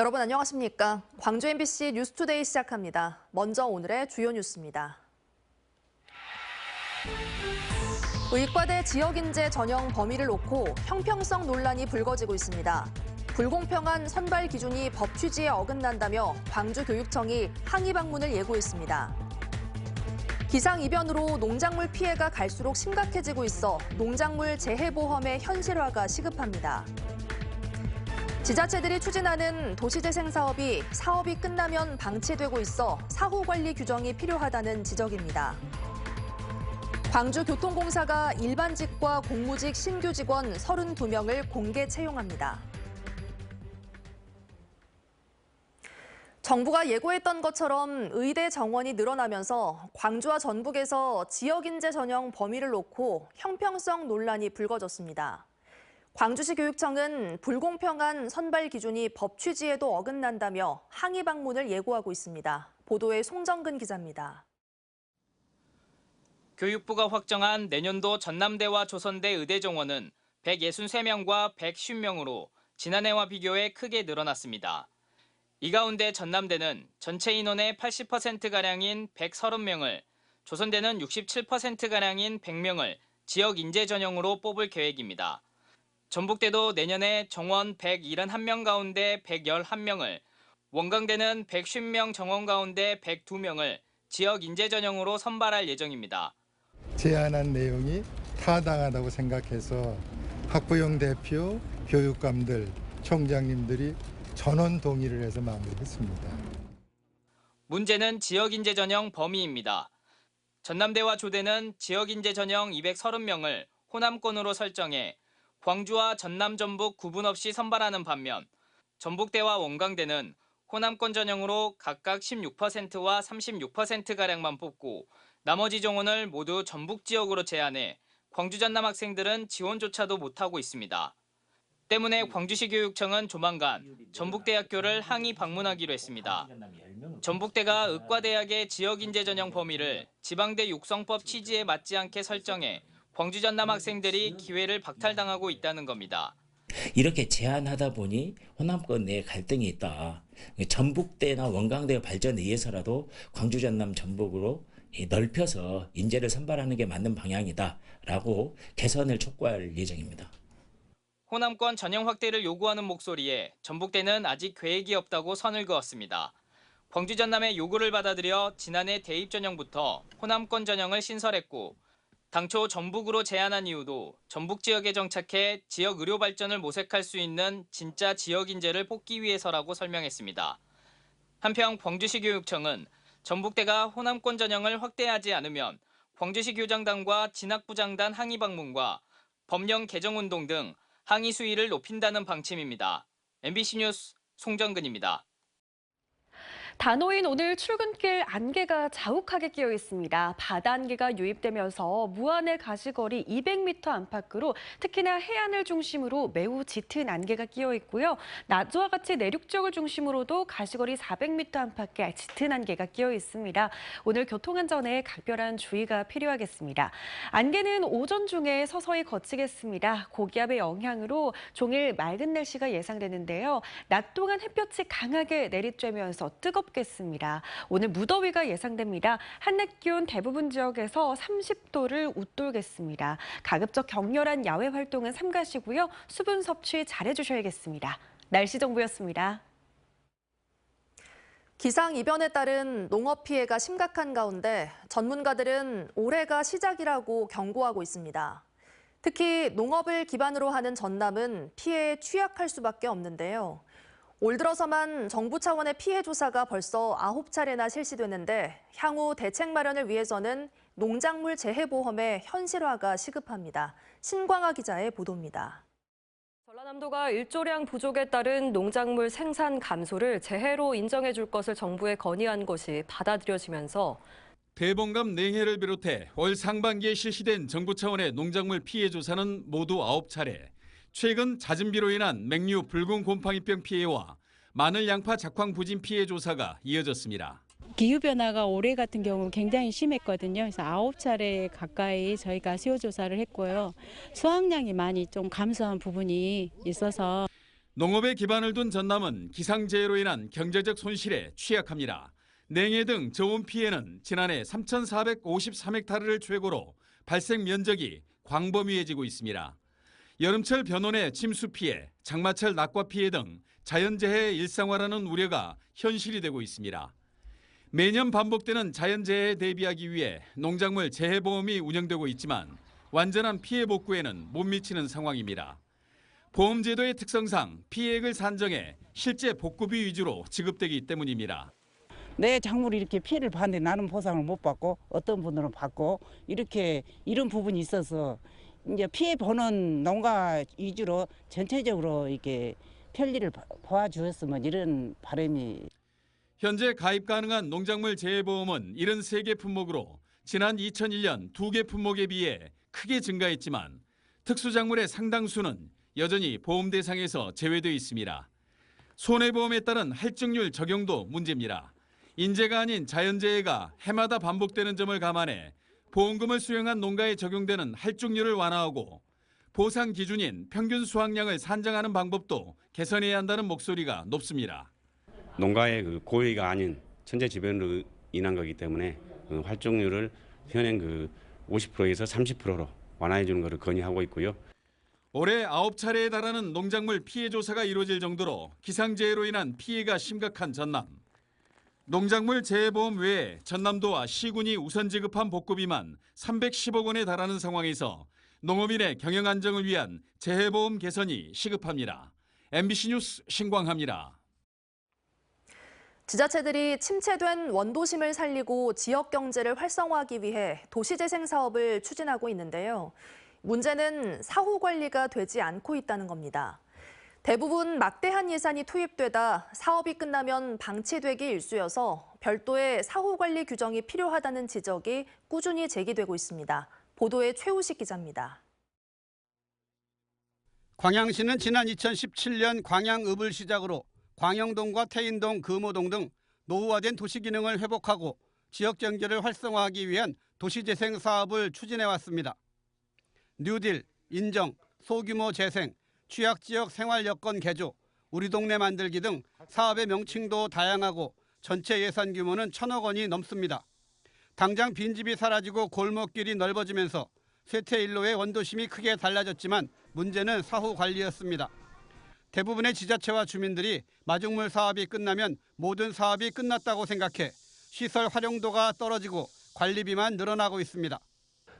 여러분 안녕하십니까? 광주 MBC 뉴스투데이 시작합니다. 먼저 오늘의 주요 뉴스입니다. 의과대 지역인재 전형 범위를 놓고 형평성 논란이 불거지고 있습니다. 불공평한 선발 기준이 법 취지에 어긋난다며 광주교육청이 항의 방문을 예고했습니다. 기상이변으로 농작물 피해가 갈수록 심각해지고 있어 농작물 재해보험의 현실화가 시급합니다. 지자체들이 추진하는 도시재생 사업이 끝나면 방치되고 있어 사후관리 규정이 필요하다는 지적입니다. 광주교통공사가 일반직과 공무직 신규 직원 32명을 공개 채용합니다. 정부가 예고했던 것처럼 의대 정원이 늘어나면서 광주와 전북에서 지역인재 전형 범위를 놓고 형평성 논란이 불거졌습니다. 광주시 교육청은 불공평한 선발 기준이 법 취지에도 어긋난다며 항의 방문을 예고하고 있습니다. 보도에 송정근 기자입니다. 교육부가 확정한 내년도 전남대와 조선대 의대 정원은 163명과 150명으로 지난해와 비교해 크게 늘어났습니다. 이 가운데 전남대는 전체 인원의 80%가량인 130명을, 조선대는 67%가량인 100명을 지역 인재 전형으로 뽑을 계획입니다. 전북대도 내년에 정원 171명 가운데 111명을, 원광대는 150명 정원 가운데 102명을 지역 인재 전형으로 선발할 예정입니다. 제안한 내용이 타당하다고 생각해서 학부형 대표, 교육감들, 총장님들이 전원 동의를 해서 마무리했습니다. 문제는 지역 인재 전형 범위입니다. 전남대와 조대는 지역 인재 전형 230명을 호남권으로 설정해 광주와 전남, 전북 구분 없이 선발하는 반면 전북대와 원광대는 호남권 전형으로 각각 16%와 36%가량만 뽑고 나머지 정원을 모두 전북 지역으로 제한해 광주 전남 학생들은 지원조차도 못하고 있습니다. 때문에 광주시 교육청은 조만간 전북대학교를 항의 방문하기로 했습니다. 전북대가 의과대학의 지역인재 전형 범위를 지방대 육성법 취지에 맞지 않게 설정해 광주 전남 학생들이 기회를 박탈당하고 있다는 겁니다. 이렇게 제한하다 보니 호남권 내에 갈등이 있다. 전북대나 원광대 발전에 의해서라도 광주 전남 전북으로 넓혀서 인재를 선발하는 게 맞는 방향이다라고 개선을 촉구할 예정입니다. 호남권 전형 확대를 요구하는 목소리에 전북대는 아직 계획이 없다고 선을 그었습니다. 광주 전남의 요구를 받아들여 지난해 대입 전형부터 호남권 전형을 신설했고 당초 전북으로 제안한 이유도 전북 지역에 정착해 지역 의료 발전을 모색할 수 있는 진짜 지역 인재를 뽑기 위해서라고 설명했습니다. 한편 광주시 교육청은 전북대가 호남권 전형을 확대하지 않으면 광주시 교장단과 진학부장단 항의 방문과 법령 개정 운동 등 항의 수위를 높인다는 방침입니다. MBC 뉴스 송정근입니다. 단오인 오늘 출근길 안개가 자욱하게 끼어 있습니다. 바다 안개가 유입되면서 무안의 가시거리 200m 안팎으로 특히나 해안을 중심으로 매우 짙은 안개가 끼어 있고요. 낮과 같이 내륙 지역을 중심으로도 가시거리 400m 안팎에 짙은 안개가 끼어 있습니다. 오늘 교통안전에 각별한 주의가 필요하겠습니다. 안개는 오전 중에 서서히 걷히겠습니다. 고기압의 영향으로 종일 맑은 날씨가 예상되는데요. 낮 동안 햇볕이 강하게 내리쬐면서 뜨겁겠습니다. 오늘 무더위가 예상됩니다. 한낮 기온 대부분 지역에서 30도를 웃돌겠습니다. 가급적 격렬한 야외 활동은 삼가시고요. 수분 섭취 잘해주셔야겠습니다. 날씨 정보였습니다. 기상이변에 따른 농업 피해가 심각한 가운데 전문가들은 올해가 시작이라고 경고하고 있습니다. 특히 농업을 기반으로 하는 전남은 피해에 취약할 수밖에 없는데요. 올 들어서만 정부 차원의 피해 조사가 벌써 9차례나 실시되는데 향후 대책 마련을 위해서는 농작물 재해보험의 현실화가 시급합니다. 신광아 기자의 보도입니다. 전라남도가 일조량 부족에 따른 농작물 생산 감소를 재해로 인정해 줄 것을 정부에 건의한 것이 받아들여지면서 대봉감 냉해를 비롯해 올 상반기에 실시된 정부 차원의 농작물 피해 조사는 모두 9차례. 최근 잦은 비로 인한 맹류 붉은 곰팡이병 피해와 마늘 양파 작황 부진 피해 조사가 이어졌습니다. 기후변화가 올해 같은 경우 굉장히 심했거든요. 그래서 9차례 가까이 저희가 수요 조사를 했고요. 수확량이 많이 좀 감소한 부분이 있어서 농업에 기반을 둔 전남은 기상재해로 인한 경제적 손실에 취약합니다. 냉해 등 저온 피해는 지난해 3,453헥타르를 최고로 발생 면적이 광범위해지고 있습니다. 여름철 변온의 침수 피해, 장마철 낙과 피해 등 자연재해의 일상화라는 우려가 현실이 되고 있습니다. 매년 반복되는 자연재해에 대비하기 위해 농작물 재해보험이 운영되고 있지만 완전한 피해 복구에는 못 미치는 상황입니다. 보험제도의 특성상 피해액을 산정해 실제 복구비 위주로 지급되기 때문입니다. 내 작물이 이렇게 피해를 봤는데 나는 보상을 못 받고 어떤 분들은 받고 이렇게 이런 부분이 있어서 이제 피해 보는 농가 위주로 전체적으로 이렇게 편리를 도와주었으면 이런 바람이. 현재 가입 가능한 농작물 재해보험은 73개 품목으로 지난 2001년 2개 품목에 비해 크게 증가했지만 특수작물의 상당수는 여전히 보험 대상에서 제외되어 있습니다. 손해보험에 따른 할증률 적용도 문제입니다. 인재가 아닌 자연재해가 해마다 반복되는 점을 감안해 보험금을 수령한 농가에 적용되는 할증률을 완화하고 보상 기준인 평균 수확량을 산정하는 방법도 개선해야 한다는 목소리가 높습니다. 농가의 고의가 아닌 천재지변으로 인한 거기 때문에 활동률을 현행 50%에서 30%로 완화해 주는 것을 건의하고 있고요. 올해 9차례에 달하는 농작물 피해 조사가 이루어질 정도로 기상재해로 인한 피해가 심각한 전남. 농작물 재해보험 외에 전남도와 시군이 우선 지급한 복구비만 310억 원에 달하는 상황에서 농업인의 경영 안정을 위한 재해보험 개선이 시급합니다. MBC 뉴스 신광하입니다. 지자체들이 침체된 원도심을 살리고 지역 경제를 활성화하기 위해 도시재생 사업을 추진하고 있는데요. 문제는 사후 관리가 되지 않고 있다는 겁니다. 대부분 막대한 예산이 투입되다 사업이 끝나면 방치되기 일쑤여서 별도의 사후 관리 규정이 필요하다는 지적이 꾸준히 제기되고 있습니다. 보도에 최우식 기자입니다. 광양시는 지난 2017년 광양읍을 시작으로 광영동과 태인동, 금호동 등 노후화된 도시 기능을 회복하고 지역 경제를 활성화하기 위한 도시재생 사업을 추진해왔습니다. 뉴딜, 인정, 소규모 재생, 취약지역 생활여건 개조, 우리 동네 만들기 등 사업의 명칭도 다양하고 전체 예산 규모는 1,000억 원이 넘습니다. 당장 빈집이 사라지고 골목길이 넓어지면서 쇠퇴일로의 원도심이 크게 달라졌지만 문제는 사후 관리였습니다. 대부분의 지자체와 주민들이 마중물 사업이 끝나면 모든 사업이 끝났다고 생각해 시설 활용도가 떨어지고 관리비만 늘어나고 있습니다.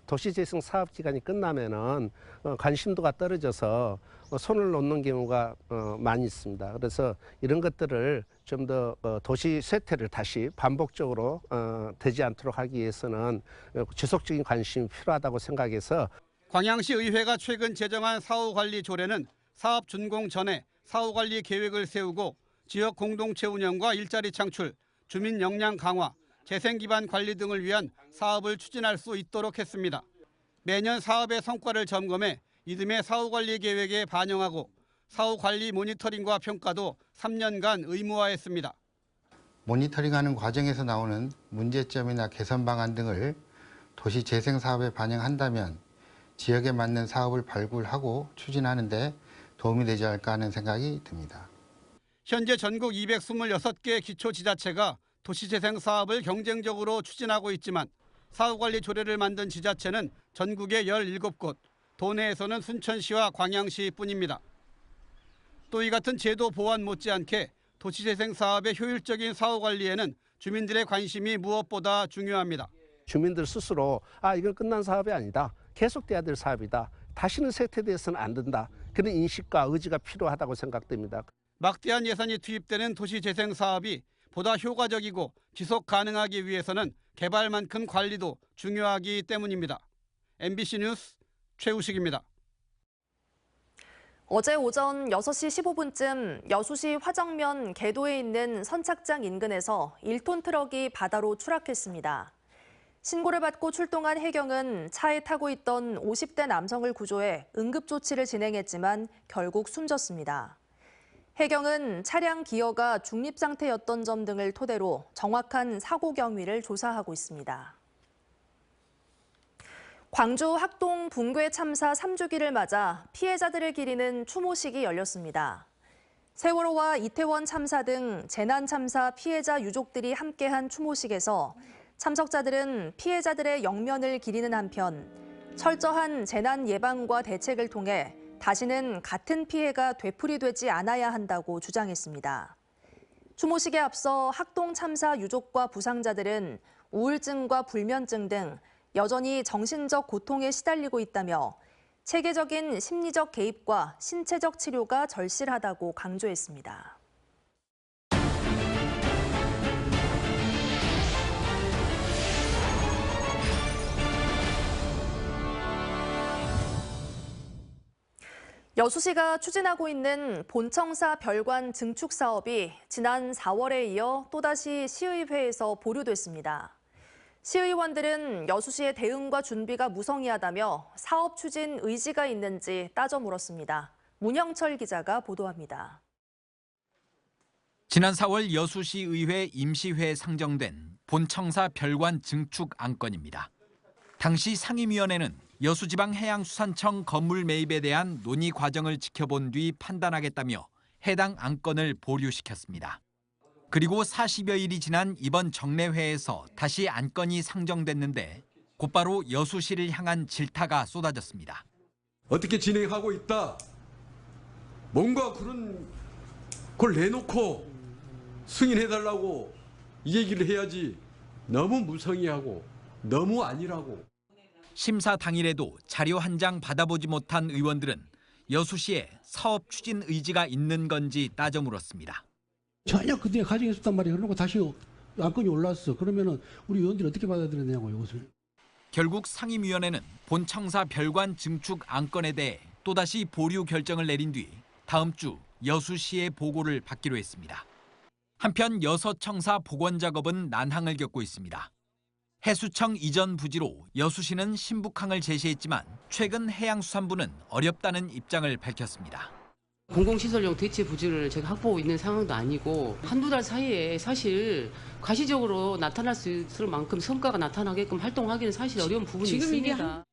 도시재생 사업 기간이 끝나면은 관심도가 떨어져서 손을 놓는 경우가 많이 있습니다. 그래서 이런 것들을 좀 더 도시 쇠퇴를 다시 반복적으로 되지 않도록 하기 위해서는 지속적인 관심이 필요하다고 생각해서 광양시 의회가 최근 제정한 사후관리 조례는 사업 준공 전에 사후관리 계획을 세우고 지역 공동체 운영과 일자리 창출, 주민 역량 강화, 재생 기반 관리 등을 위한 사업을 추진할 수 있도록 했습니다. 매년 사업의 성과를 점검해 이듬해 사후관리 계획에 반영하고 사후관리 모니터링과 평가도 3년간 의무화했습니다. 모니터링하는 과정에서 나오는 문제점이나 개선 방안 등을 도시재생 사업에 반영한다면 지역에 맞는 사업을 발굴하고 추진하는 데 도움이 되지 않을까 하는 생각이 듭니다. 현재 전국 226개 기초지자체가 도시재생 사업을 경쟁적으로 추진하고 있지만 사후관리 조례를 만든 지자체는 전국에 17곳, 도내에서는 순천시와 광양시뿐입니다. 또 이 같은 제도 보완 못지않게 도시재생 사업의 효율적인 사후관리에는 주민들의 관심이 무엇보다 중요합니다. 주민들 스스로 이건 끝난 사업이 아니다. 계속돼야 될 사업이다. 다시는 쇠퇴돼서는 안 된다. 그런 인식과 의지가 필요하다고 생각됩니다. 막대한 예산이 투입되는 도시재생 사업이 보다 효과적이고 지속 가능하기 위해서는 개발만큼 관리도 중요하기 때문입니다. MBC 뉴스 최우식입니다. 어제 오전 6시 15분쯤 여수시 화정면 개도에 있는 선착장 인근에서 1톤 트럭이 바다로 추락했습니다. 신고를 받고 출동한 해경은 차에 타고 있던 50대 남성을 구조해 응급조치를 진행했지만 결국 숨졌습니다. 해경은 차량 기어가 중립 상태였던 점 등을 토대로 정확한 사고 경위를 조사하고 있습니다. 광주 학동 붕괴 참사 3주기를 맞아 피해자들을 기리는 추모식이 열렸습니다. 세월호와 이태원 참사 등 재난 참사 피해자 유족들이 함께한 추모식에서 참석자들은 피해자들의 영면을 기리는 한편 철저한 재난 예방과 대책을 통해 다시는 같은 피해가 되풀이되지 않아야 한다고 주장했습니다. 추모식에 앞서 학동 참사 유족과 부상자들은 우울증과 불면증 등 여전히 정신적 고통에 시달리고 있다며 체계적인 심리적 개입과 신체적 치료가 절실하다고 강조했습니다. 여수시가 추진하고 있는 본청사 별관 증축 사업이 지난 4월에 이어 또다시 시의회에서 보류됐습니다. 시의원들은 여수시의 대응과 준비가 무성의하다며 사업 추진 의지가 있는지 따져 물었습니다. 문형철 기자가 보도합니다. 지난 4월 여수시의회 임시회에 상정된 본청사 별관 증축 안건입니다. 당시 상임위원회는 여수지방해양수산청 건물 매입에 대한 논의 과정을 지켜본 뒤 판단하겠다며 해당 안건을 보류시켰습니다. 그리고 40여일이 지난 이번 정례회에서 다시 안건이 상정됐는데 곧바로 여수시를 향한 질타가 쏟아졌습니다. 어떻게 진행하고 있다. 뭔가 그런 걸 내놓고 승인해달라고 이 얘기를 해야지. 너무 무성의하고 너무 아니라고. 심사 당일에도 자료 한 장 받아보지 못한 의원들은 여수시에 사업 추진 의지가 있는 건지 따져 물었습니다. 전혀 그때 가정이 있었단 말이에요. 그러고 다시 안건이 올라왔어. 그러면은 우리 의원들이 어떻게 받아들였냐고요, 이것을. 결국 상임위원회는 본청사 별관 증축 안건에 대해 또다시 보류 결정을 내린 뒤 다음 주 여수시에 보고를 받기로 했습니다. 한편 여서청사 복원 작업은 난항을 겪고 있습니다. 해수청 이전 부지로 여수시는 신북항을 제시했지만 최근 해양수산부는 어렵다는 입장을 밝혔습니다. 공공시설용 대체 부지를 제가 확보하고 있는 상황도 아니고 한두 달 사이에 사실 가시적으로 나타날 수 있을 만큼 성과가 나타나게끔 활동하기는 사실 어려운 부분이 있습니다.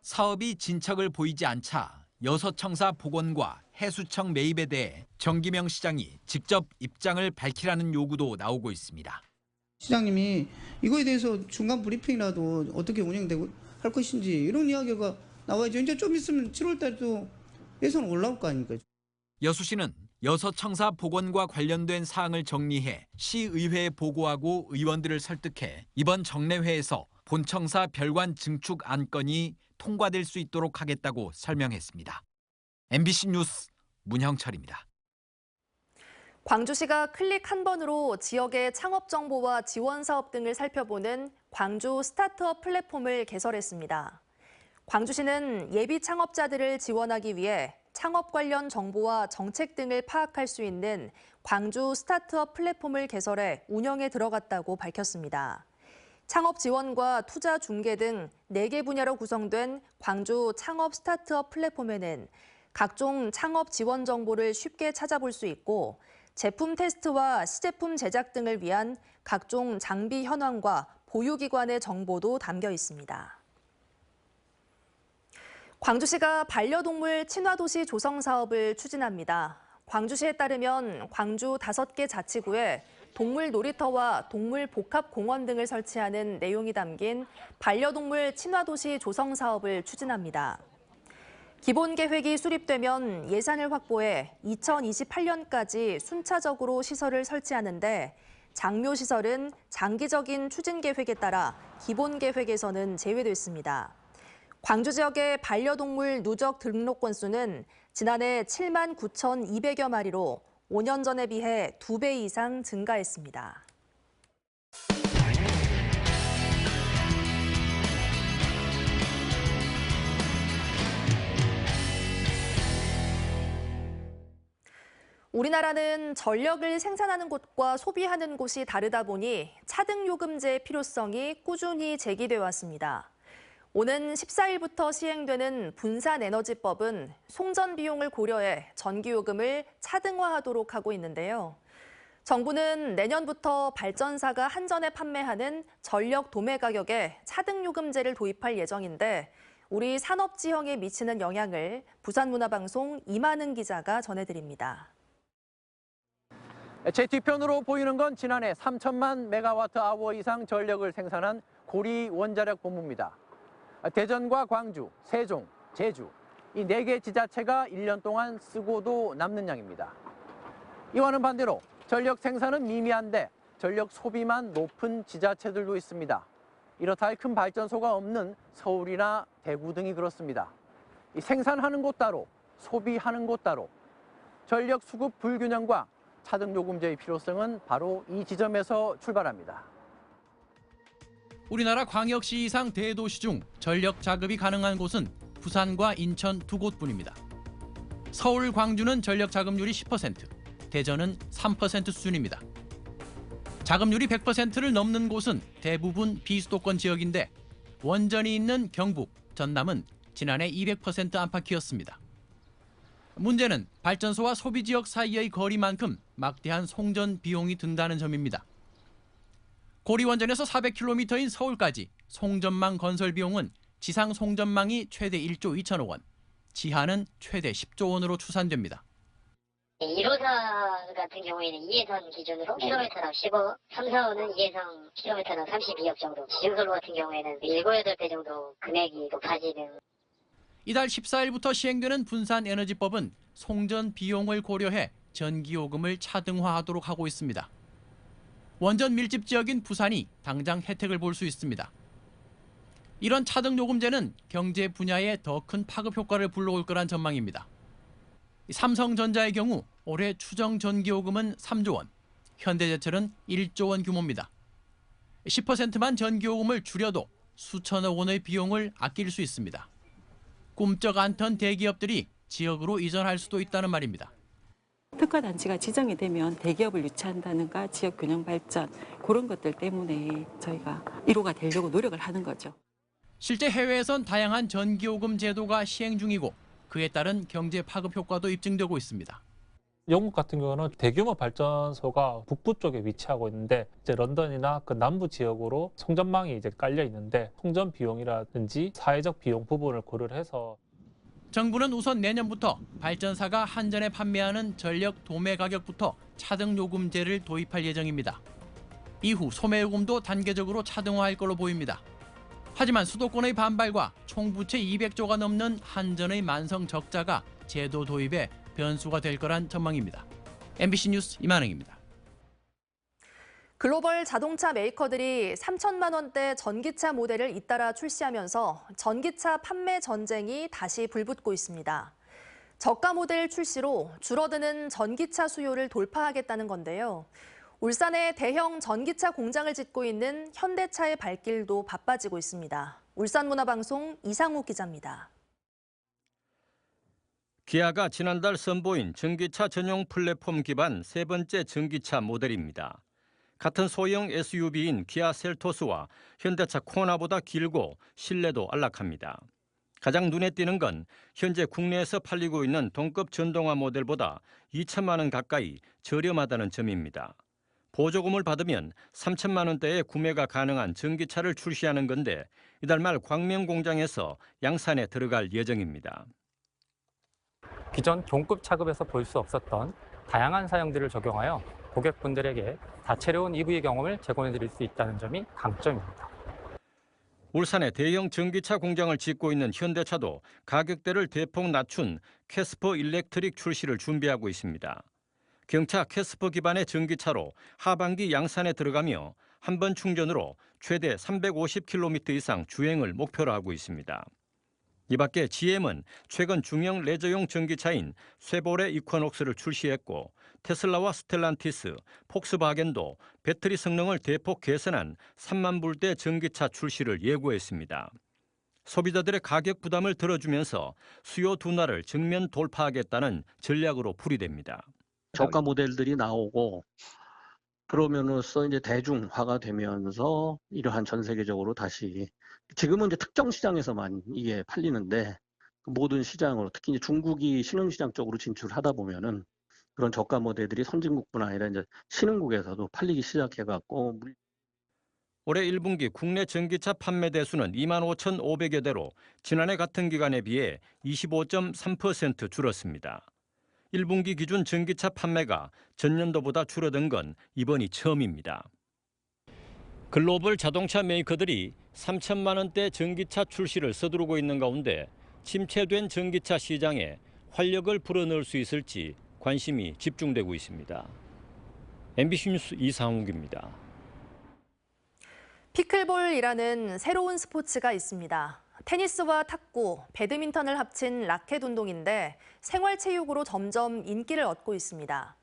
사업이 진척을 보이지 않자 여서청사 복원과 해수청 매입에 대해 정기명 시장이 직접 입장을 밝히라는 요구도 나오고 있습니다. 시장님이 이거에 대해서 중간 브리핑이라도 어떻게 운영되고 할 것인지 이런 이야기가 나와야죠. 이제 좀 있으면 7월 달도 예산 올라올 거 아닙니까? 여수시는 여서청사 복원과 관련된 사항을 정리해 시의회에 보고하고 의원들을 설득해 이번 정례회에서 본청사 별관 증축 안건이 통과될 수 있도록 하겠다고 설명했습니다. MBC 뉴스 문형철입니다. 광주시가 클릭 한 번으로 지역의 창업 정보와 지원 사업 등을 살펴보는 광주 스타트업 플랫폼을 개설했습니다. 광주시는 예비 창업자들을 지원하기 위해 창업 관련 정보와 정책 등을 파악할 수 있는 광주 스타트업 플랫폼을 개설해 운영에 들어갔다고 밝혔습니다. 창업 지원과 투자 중개 등 4개 분야로 구성된 광주 창업 스타트업 플랫폼에는 각종 창업 지원 정보를 쉽게 찾아볼 수 있고 제품 테스트와 시제품 제작 등을 위한 각종 장비 현황과 보유기관의 정보도 담겨 있습니다. 광주시가 반려동물 친화도시 조성 사업을 추진합니다. 광주시에 따르면 광주 5개 자치구에 동물 놀이터와 동물 복합공원 등을 설치하는 내용이 담긴 반려동물 친화도시 조성 사업을 추진합니다. 기본 계획이 수립되면 예산을 확보해 2028년까지 순차적으로 시설을 설치하는데 장묘 시설은 장기적인 추진 계획에 따라 기본 계획에서는 제외됐습니다. 광주 지역의 반려동물 누적 등록 건수는 지난해 7만 9,200여 마리로 5년 전에 비해 2배 이상 증가했습니다. 우리나라는 전력을 생산하는 곳과 소비하는 곳이 다르다 보니 차등요금제의 필요성이 꾸준히 제기돼 왔습니다. 오는 14일부터 시행되는 분산에너지법은 송전 비용을 고려해 전기요금을 차등화하도록 하고 있는데요. 정부는 내년부터 발전사가 한전에 판매하는 전력 도매 가격에 차등요금제를 도입할 예정인데 우리 산업 지형에 미치는 영향을 부산문화방송 이만은 기자가 전해드립니다. 제 뒤편으로 보이는 건 지난해 3천만 메가와트 아워 이상 전력을 생산한 고리 원자력 본부입니다. 대전과 광주, 세종, 제주 이 4개 지자체가 1년 동안 쓰고도 남는 양입니다. 이와는 반대로 전력 생산은 미미한데 전력 소비만 높은 지자체들도 있습니다. 이렇다 할 큰 발전소가 없는 서울이나 대구 등이 그렇습니다. 이 생산하는 곳 따로, 소비하는 곳 따로, 전력 수급 불균형과 차등 요금제의 필요성은 바로 이 지점에서 출발합니다. 우리나라 광역시 이상 대도시 중 전력 자급이 가능한 곳은 부산과 인천 2곳뿐입니다. 서울, 광주는 전력 자급률이 10%, 대전은 3% 수준입니다. 자급률이 100%를 넘는 곳은 대부분 비수도권 지역인데 원전이 있는 경북, 전남은 지난해 200% 안팎이었습니다. 문제는 발전소와 소비지역 사이의 거리만큼 막대한 송전 비용이 든다는 점입니다. 고리원전에서 400km인 서울까지 송전망 건설 비용은 지상 송전망이 최대 1조 2천억 원, 지하는 최대 10조 원으로 추산됩니다. 1호선 같은 경우에는 2예선 기준으로 킬로미터당 10억, 3, 4호는 2예선 킬로미터당 32억 정도, 지중솔로 같은 경우에는 7, 8배 정도 금액이 높아지는. 이달 14일부터 시행되는 분산에너지법은 송전 비용을 고려해 전기요금을 차등화하도록 하고 있습니다. 원전 밀집 지역인 부산이 당장 혜택을 볼 수 있습니다. 이런 차등 요금제는 경제 분야에 더 큰 파급 효과를 불러올 거란 전망입니다. 삼성전자의 경우 올해 추정 전기요금은 3조 원, 현대제철은 1조 원 규모입니다. 10%만 전기요금을 줄여도 수천억 원의 비용을 아낄 수 있습니다. 꿈쩍 않던 대기업들이 지역으로 이전할 수도 있다는 말입니다. 특화단지가 지정이 되면 대기업을 유치한다든가 지역 균형 발전 그런 것들 때문에 저희가 1호가 되려고 노력을 하는 거죠. 실제 해외에선 다양한 전기요금 제도가 시행 중이고 그에 따른 경제 파급 효과도 입증되고 있습니다. 영국 같은 경우는 대규모 발전소가 북부 쪽에 위치하고 있는데 이제 런던이나 그 남부 지역으로 송전망이 이제 깔려 있는데 송전 비용이라든지 사회적 비용 부분을 고려를 해서 정부는 우선 내년부터 발전사가 한전에 판매하는 전력 도매 가격부터 차등 요금제를 도입할 예정입니다. 이후 소매 요금도 단계적으로 차등화할 걸로 보입니다. 하지만 수도권의 반발과 총부채 200조가 넘는 한전의 만성 적자가 제도 도입에 변수가 될 거란 전망입니다. MBC 뉴스 이만흥입니다. 글로벌 자동차 메이커들이 3천만 원대 전기차 모델을 잇따라 출시하면서 전기차 판매 전쟁이 다시 불붙고 있습니다. 저가 모델 출시로 줄어드는 전기차 수요를 돌파하겠다는 건데요. 울산에 대형 전기차 공장을 짓고 있는 현대차의 발길도 바빠지고 있습니다. 울산문화방송 이상욱 기자입니다. 기아가 지난달 선보인 전기차 전용 플랫폼 기반 세 번째 전기차 모델입니다. 같은 소형 SUV인 기아 셀토스와 현대차 코나보다 길고 실내도 안락합니다. 가장 눈에 띄는 건 현재 국내에서 팔리고 있는 동급 전동화 모델보다 2천만 원 가까이 저렴하다는 점입니다. 보조금을 받으면 3천만 원대에 구매가 가능한 전기차를 출시하는 건데 이달 말 광명 공장에서 양산에 들어갈 예정입니다. 기존 동급 차급에서 볼 수 없었던 다양한 사양들을 적용하여 고객분들에게 다채로운 EV 경험을 제공해드릴 수 있다는 점이 강점입니다. 울산에 대형 전기차 공장을 짓고 있는 현대차도 가격대를 대폭 낮춘 캐스퍼 일렉트릭 출시를 준비하고 있습니다. 경차 캐스퍼 기반의 전기차로 하반기 양산에 들어가며 한 번 충전으로 최대 350km 이상 주행을 목표로 하고 있습니다. 이 밖에 GM은 최근 중형 레저용 전기차인 쉐보레 이쿼녹스를 출시했고 테슬라와 스텔란티스, 폭스바겐도 배터리 성능을 대폭 개선한 3만 불대 전기차 출시를 예고했습니다. 소비자들의 가격 부담을 덜어주면서 수요 둔화를 정면 돌파하겠다는 전략으로 풀이됩니다. 저가 모델들이 나오고 그러면서 이제 대중화가 되면서 이러한 전 세계적으로 다시 지금은 이제 특정 시장에서만 이게 팔리는데 모든 시장으로 특히 이제 중국이 신흥시장 쪽으로 진출하다 보면은 그런 저가 모델들이 선진국뿐 아니라 이제 신흥국에서도 팔리기 시작해갖고 올해 1분기 국내 전기차 판매 대수는 25,500여 대로 지난해 같은 기간에 비해 25.3% 줄었습니다. 1분기 기준 전기차 판매가 전년도보다 줄어든 건 이번이 처음입니다. 글로벌 자동차 메이커들이 3천만 원대 전기차 출시를 서두르고 있는 가운데 침체된 전기차 시장에 활력을 불어넣을 수 있을지 관심이 집중되고 있습니다. MBC 뉴스 이상욱입니다. 피클볼이라는 새로운 스포츠가 있습니다. 테니스와 탁구, 배드민턴을 합친 라켓 운동인데 생활체육으로 점점 인기를 얻고 있습니다.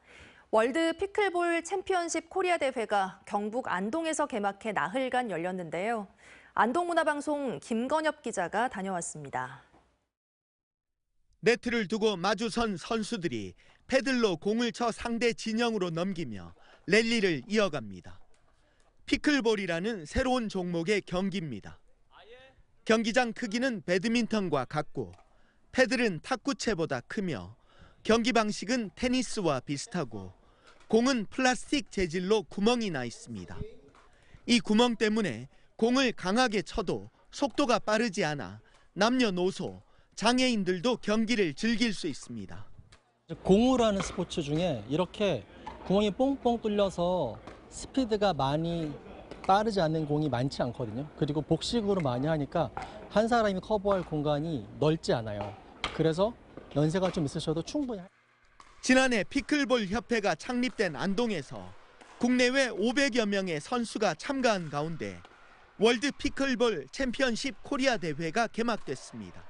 월드 피클볼 챔피언십 코리아 대회가 경북 안동에서 개막해 나흘간 열렸는데요. 안동문화방송 김건엽 기자가 다녀왔습니다. 네트를 두고 마주선 선수들이 패들로 공을 쳐 상대 진영으로 넘기며 랠리를 이어갑니다. 피클볼이라는 새로운 종목의 경기입니다. 경기장 크기는 배드민턴과 같고 패들은 탁구채보다 크며 경기 방식은 테니스와 비슷하고 공은 플라스틱 재질로 구멍이 나 있습니다. 이 구멍 때문에 공을 강하게 쳐도 속도가 빠르지 않아 남녀노소, 장애인들도 경기를 즐길 수 있습니다. 공으라는 스포츠 중에 이렇게 구멍이 뽕뽕 뚫려서 스피드가 많이 빠르지 않는 공이 많지 않거든요. 그리고 복식으로 많이 하니까 한 사람이 커버할 공간이 넓지 않아요. 그래서 연세가 좀 있으셔도 충분히. 지난해 피클볼 협회가 창립된 안동에서 국내외 500여 명의 선수가 참가한 가운데 월드 피클볼 챔피언십 코리아 대회가 개막됐습니다.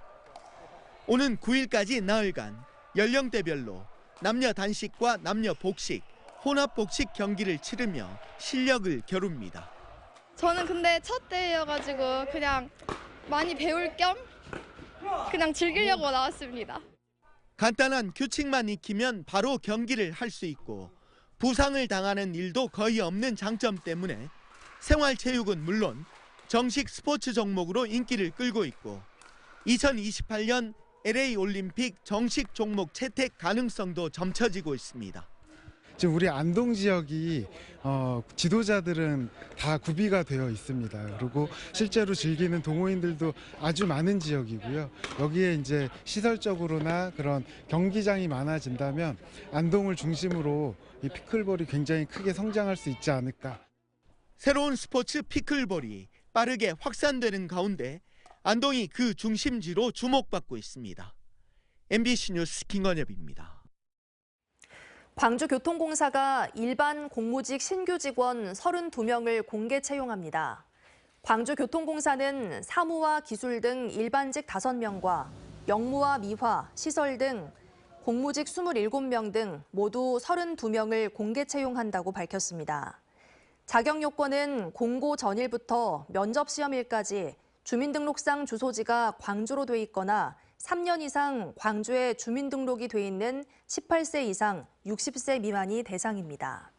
오는 9일까지 나흘간 연령대별로 남녀 단식과 남녀 복식, 혼합 복식 경기를 치르며 실력을 겨룹니다. 저는 근데 첫 대회여가지고 그냥 많이 배울 겸 그냥 즐기려고 나왔습니다. 간단한 규칙만 익히면 바로 경기를 할 수 있고 부상을 당하는 일도 거의 없는 장점 때문에 생활체육은 물론 정식 스포츠 종목으로 인기를 끌고 있고 2028년 LA 올림픽 정식 종목 채택 가능성도 점쳐지고 있습니다. 지금 우리 안동 지역이 지도자들은 다 구비가 되어 있습니다. 그리고 실제로 즐기는 동호인들도 아주 많은 지역이고요. 여기에 이제 시설적으로나 그런 경기장이 많아진다면 안동을 중심으로 이 피클볼이 굉장히 크게 성장할 수 있지 않을까. 새로운 스포츠 피클볼이 빠르게 확산되는 가운데 안동이 그 중심지로 주목받고 있습니다. MBC 뉴스 김건엽입니다. 광주교통공사가 일반 공무직 신규 직원 32명을 공개 채용합니다. 광주교통공사는 사무와 기술 등 일반직 5명과 영무와 미화, 시설 등 공무직 27명 등 모두 32명을 공개 채용한다고 밝혔습니다. 자격 요건은 공고 전일부터 면접 시험일까지 주민등록상 주소지가 광주로 돼 있거나 3년 이상 광주에 주민등록이 돼 있는 18세 이상 60세 미만이 대상입니다.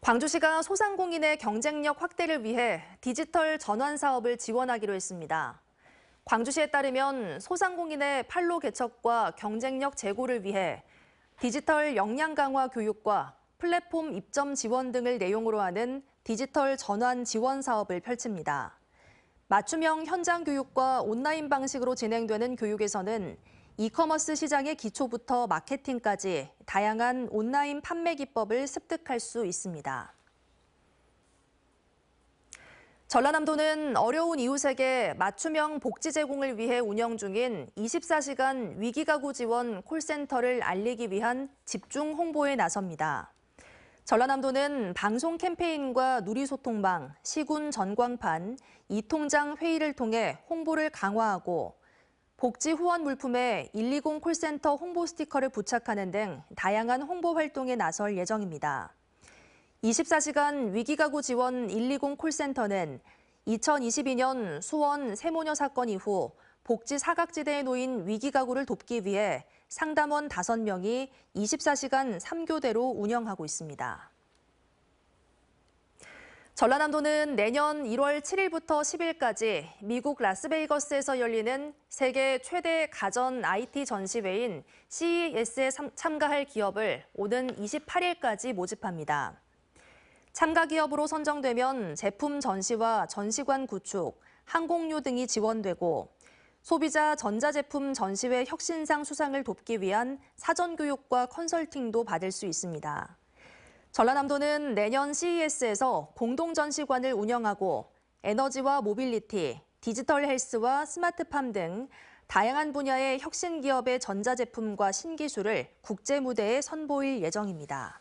광주시가 소상공인의 경쟁력 확대를 위해 디지털 전환 사업을 지원하기로 했습니다. 광주시에 따르면 소상공인의 판로 개척과 경쟁력 제고를 위해 디지털 역량 강화 교육과 플랫폼 입점 지원 등을 내용으로 하는 디지털 전환 지원 사업을 펼칩니다. 맞춤형 현장 교육과 온라인 방식으로 진행되는 교육에서는 이커머스 시장의 기초부터 마케팅까지 다양한 온라인 판매 기법을 습득할 수 있습니다. 전라남도는 어려운 이웃에게 맞춤형 복지 제공을 위해 운영 중인 24시간 위기가구 지원 콜센터를 알리기 위한 집중 홍보에 나섭니다. 전라남도는 방송 캠페인과 누리소통방, 시군 전광판, 이통장 회의를 통해 홍보를 강화하고 복지 후원 물품에 120 콜센터 홍보 스티커를 부착하는 등 다양한 홍보 활동에 나설 예정입니다. 24시간 위기가구 지원 120 콜센터는 2022년 수원 세모녀 사건 이후 복지 사각지대에 놓인 위기가구를 돕기 위해 상담원 5명이 24시간 3교대로 운영하고 있습니다. 전라남도는 내년 1월 7일부터 10일까지 미국 라스베이거스에서 열리는 세계 최대 가전 IT 전시회인 CES에 참가할 기업을 오는 28일까지 모집합니다. 참가 기업으로 선정되면 제품 전시와 전시관 구축, 항공료 등이 지원되고 소비자 전자제품 전시회 혁신상 수상을 돕기 위한 사전교육과 컨설팅도 받을 수 있습니다. 전라남도는 내년 CES에서 공동전시관을 운영하고 에너지와 모빌리티, 디지털 헬스와 스마트팜 등 다양한 분야의 혁신 기업의 전자제품과 신기술을 국제 무대에 선보일 예정입니다.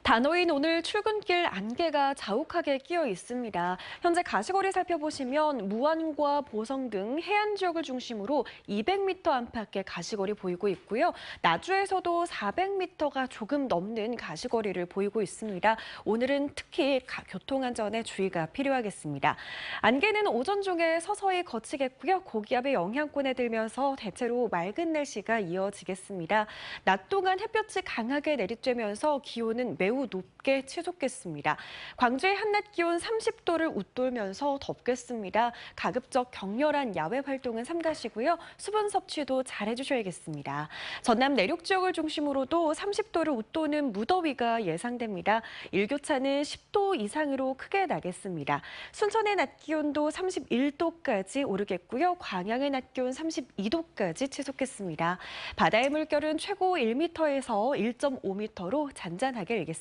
단오인 오늘 출근길 안개가 자욱하게 끼어 있습니다. 현재 가시거리 살펴보시면 무안과 보성 등 해안 지역을 중심으로 200m 안팎의 가시거리 보이고 있고요. 나주에서도 400m가 조금 넘는 가시거리를 보이고 있습니다. 오늘은 특히 교통안전에 주의가 필요하겠습니다. 안개는 오전 중에 서서히 걷히겠고요. 고기압의 영향권에 들면서 대체로 맑은 날씨가 이어지겠습니다. 낮 동안 햇볕이 강하게 내리쬐면서 기온은 매우 높게 치솟겠습니다. 광주의 한낮 기온 30도를 웃돌면서 덥겠습니다. 가급적 격렬한 야외 활동은 삼가시고요. 수분 섭취도 잘 해주셔야겠습니다. 전남 내륙 지역을 중심으로도 30도를 웃도는 무더위가 예상됩니다. 일교차는 10도 이상으로 크게 나겠습니다. 순천의 낮 기온도 31도까지 오르겠고요. 광양의 낮 기온 32도까지 치솟겠습니다. 바다의 물결은 최고 1m에서 1.5m로 잔잔하게 일겠습니다.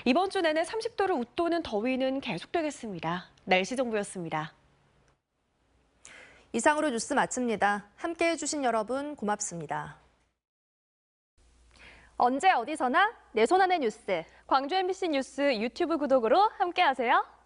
이번 주 내내 30도를 웃도는 더위는 계속되겠습니다. 날씨 정보였습니다. 이상으로 뉴스 마칩니다. 함께해 주신 여러분 고맙습니다. 언제 어디서나 내 손 안의 뉴스. 광주 MBC 뉴스 유튜브 구독으로 함께하세요.